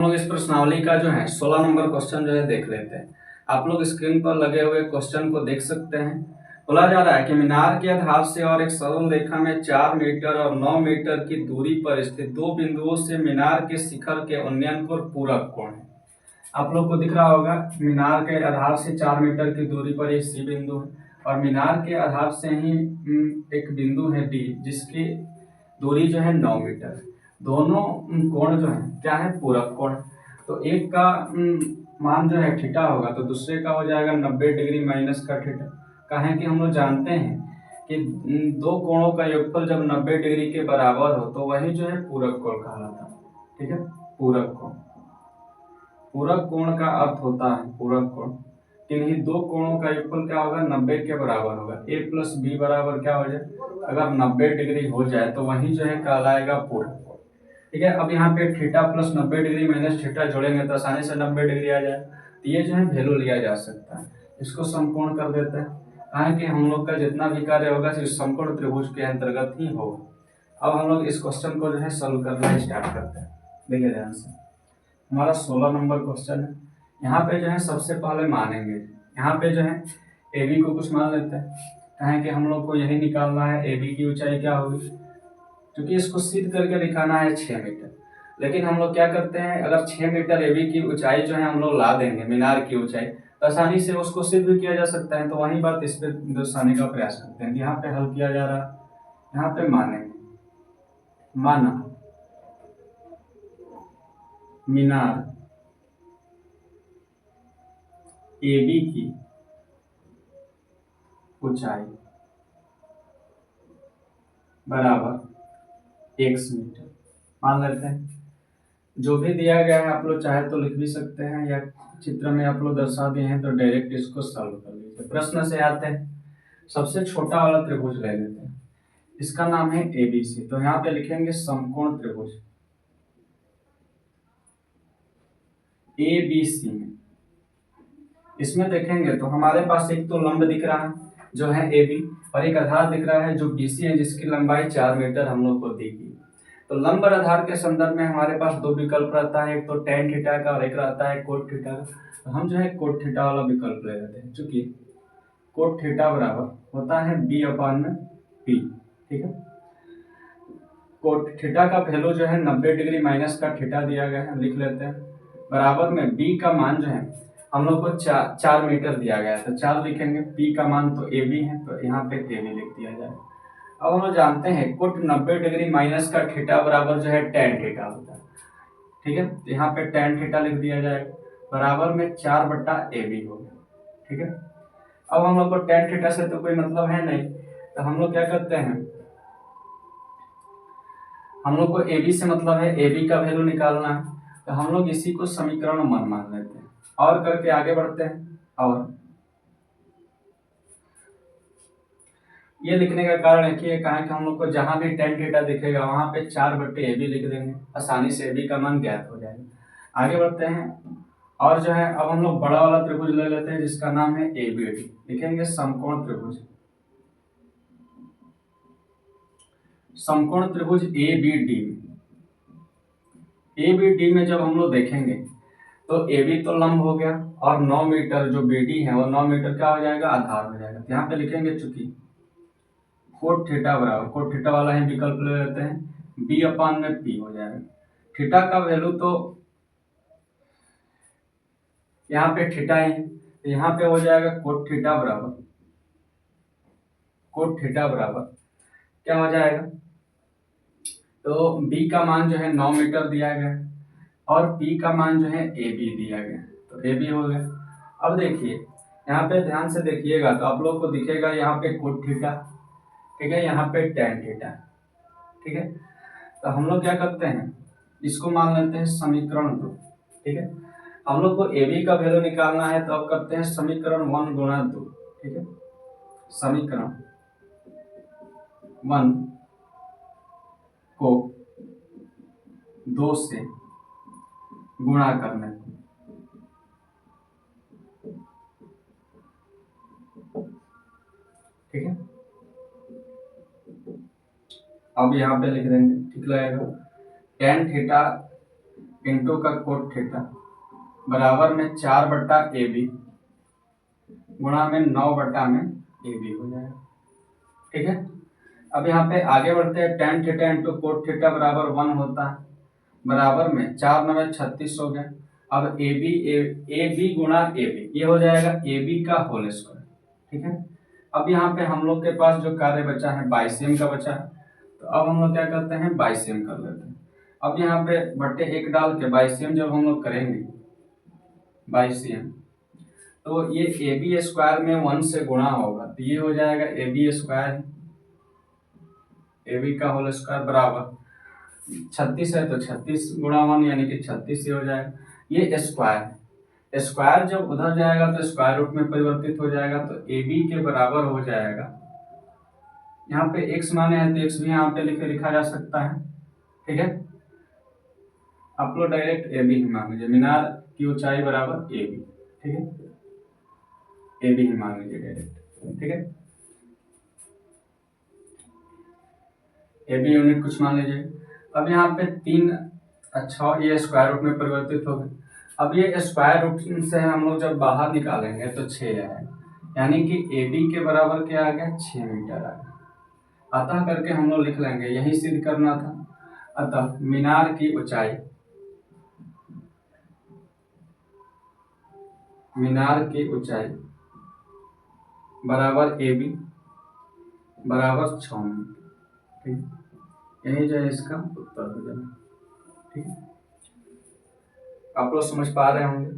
हम लोग इस प्रश्नावली का जो है 16 नंबर क्वेश्चन जो है देख लेते हैं। आप लोग स्क्रीन पर लगे हुए क्वेश्चन को देख सकते हैं। बोला जा रहा है कि मीनार के आधार से और एक सरल रेखा में 4 मीटर और 9 मीटर की दूरी पर स्थित दो बिंदुओं से मीनार के शिखर के उन्नयन को पूरक कोण है। आप लोग को दिख रहा होगा मीनार के आधार से 4 मीटर की दूरी पर एक सी बिंदु है और मीनार के आधार से ही एक बिंदु है डी जिसकी दूरी जो है 9 मीटर। दोनों कोण जो है क्या है, पूरक कोण। तो एक का मान जो है थीटा होगा तो दूसरे का हो जाएगा 90 डिग्री माइनस का थीटा। कहें कि हम लोग जानते हैं कि दो कोणों का योगफल जब 90 डिग्री के बराबर हो तो वही जो है पूरक कोण कहलाता है। ठीक है, पूरक कोण। पूरक कोण का अर्थ होता है पूरक कोण किन्हीं दो कोणों का योगफल क्या होगा, 90 के बराबर होगा। a प्लस बी बराबर क्या हो जाए, अगर 90 डिग्री हो जाए तो वही जो है कहलाएगा पूरक कोण। ठीक है, अब यहाँ पे theta plus 90 degree minus theta जोड़ेंगे तो आसानी से 90 डिग्री आ जाए। तो ये जो है वैल्यू लिया जा सकता है, इसको समकोण कर देते हैं। कहा कि हम लोग का जितना भी कार्य होगा सिर्फ समकोण त्रिभुज के अंतर्गत ही होगा। अब हम लोग इस क्वेश्चन को जो है सॉल्व करना स्टार्ट करते हैं। देखिए ध्यान से, हमारा 16 नंबर क्वेश्चन है। यहाँ पे जो है सबसे पहले मानेंगे, यहाँ पे जो है ए बी को कुछ मान लेते हैं। कहें कि हम लोग को यही निकालना है ए बी की ऊंचाई क्या होगी, क्योंकि इसको सिद्ध करके दिखाना है 6 मीटर। लेकिन हम लोग क्या करते हैं, अगर 6 मीटर ए बी की ऊंचाई जो है हम लोग ला देंगे मीनार की ऊंचाई तो आसानी से उसको सिद्ध भी किया जा सकता है। तो वही बात इस पे दर्शाने का प्रयास करते हैं। यहाँ पे हल किया जा रहा है, यहाँ पे मानेंगे, माना मीनार ए बी की ऊंचाई बराबर 1 मीटर मान लेते हैं। जो भी दिया गया है आप लोग चाहे तो लिख भी सकते हैं या चित्र में आप लोग दर्शा दिए हैं तो डायरेक्ट इसको सॉल्व कर लीजिए। प्रश्न से आते हैं, सबसे छोटा वाला त्रिभुज ले लेते हैं, इसका नाम है एबीसी। तो यहाँ पे लिखेंगे समकोण त्रिभुज एबीसी में। इसमें देखेंगे तो हमारे पास एक तो लंब दिख रहा है जो है ए बी और एक आधार दिख रहा है जो बी सी है जिसकी लंबाई 4 मीटर हम लोग को दी गई। तो लंब और आधार के संदर्भ में हमारे पास दो विकल्प रहता है, एक तो टेन थीटा का और एक रहता है कोट थीटा का। तो हम जो है कोट थीटा वाला विकल्प ले लेते हैं, चूंकि कोट थीटा बराबर होता है बी अपान में पी। ठीक है, कोट थीटा का वैल्यू जो है 90 डिग्री माइनस का थीटा दिया गया है, लिख लेते हैं। बराबर में बी का मान जो है हम लोग को 4 मीटर दिया गया है तो 4 लिखेंगे। पी का मान तो ए बी है तो यहाँ पे ए बी लिख दिया जाए। अब हम लोग जानते हैं कोट 90 डिग्री माइनस का थीटा बराबर जो है टेन थीटा होता है। ठीक है, तो यहाँ पे टेन थीटा लिख दिया जाएगा, बराबर में 4 बट्टा ए बी हो गया। ठीक है, अब हम लोग को टेन थीटा से तो कोई मतलब है नहीं, तो हम लोग क्या करते हैं, हम लोग को ए बी से मतलब है ए बी का वैल्यू निकालना है। तो हम लोग इसी को समीकरण 1 मान लेते हैं और करके आगे बढ़ते हैं। और ये लिखने का कारण है कि कहा कि हम लोग को जहां भी टेन थीटा दिखेगा वहां पे 4 बट्टे ए बी लिख देंगे, आसानी से ए बी का मान ज्ञात हो जाएगा। आगे बढ़ते हैं और जो है अब हम लोग बड़ा वाला त्रिभुज ले लेते हैं जिसका नाम है ए बी डी। लिखेंगे समकोण त्रिभुज, समकोण त्रिभुज A B D. A B D में जब हम लोग देखेंगे तो ए बी तो लंब हो गया और 9 मीटर जो बी डी है वो 9 मीटर क्या हो जाएगा, आधार हो जाएगा। यहाँ पे लिखेंगे चूंकि कोट थीटा बराबर, कोट थीटा वाला ही विकल्प ले लेते हैं, बी अपान में पी हो जाएगा। थीटा का वैल्यू तो यहाँ पे थीटा ही है तो यहाँ पे हो जाएगा कोट थीटा बराबर, कोट थीटा बराबर क्या हो जाएगा, तो बी का मान जो है 9 मीटर दिया गया और पी का मान जो है ए बी दिया गया, तो ए बी हो गया। अब देखिए यहाँ पे ध्यान से देखिएगा तो आप लोग को दिखेगा यहाँ पे कोट थीटा, ठीक है, यहाँ पे टेन थीटा। ठीक है, तो हम लोग क्या करते हैं, इसको मान लेते हैं समीकरण 2। ठीक है, हम लोग को ए बी का वैल्यू निकालना है तो अब करते हैं समीकरण 1 गुणा 2। ठीक है, समीकरण 1 को 2 से गुणा करने को, ठीक है, अब यहाँ पे लिख देंगे, ठीक लगेगा। टेन थीटा इंटू का कोट थीटा बराबर में 4/AB गुणा में 9/में AB हो जाएगा। ठीक है, अब यहाँ पे आगे बढ़ते हैं। tan theta into cot theta बराबर 1 होता है, बराबर में 4 9 36 हो गया। अब AB गुणा AB ये हो जाएगा AB का होल स्क्वायर। ठीक है, अब यहाँ पे हम लोग के पास जो कार्य बचा है 22 का बचा है, तो अब हम लोग क्या करते हैं 22 कर लेते हैं। अब यहाँ पे बट्टे 1 डाल के 22 जब हम लोग करेंगे 22, तो ये AB स्क्वायर में 1 से गुणा होगा, तो ये हो जाएगा AB स्क्वायर, AB का होल स्क्वायर बराबर 36 है तो 36 गुणा 1 यानी कि 36 ही हो जाएगा। ये स्क्वायर जब उधर जाएगा तो स्क्वायर रूट में परिवर्तित हो जाएगा, तो AB के बराबर हो जाएगा। यहाँ पे x माने हैं तो x भी यहाँ पे लिखा जा सकता है। ठीक है, आप लोग डायरेक्ट AB ही मान लीजिए, मीनार की ऊंचाई बराबर AB। ठीक है, AB ही मान लीजिए डायरेक्ट। ठीक है, AB यूनिट कुछ मान लीजिए। अब यहाँ पे 3, अच्छा ये स्क्वायर रूट में परिवर्तित हो गए। अब ये स्क्वायर रूट से हम लोग जब बाहर निकालेंगे तो 6 आएगा, यानी कि AB के बराबर क्या आ गया 6 मीटर आ गया। अतः करके हम लोग लिख लेंगे, यही सिद्ध करना था। अतः मीनार की ऊंचाई बराबर AB बराबर 6 मीटर। ठीक, यही जो है इसका उत्तर हो जाएगा। ठीक है, आप लोग समझ पा रहे होंगे।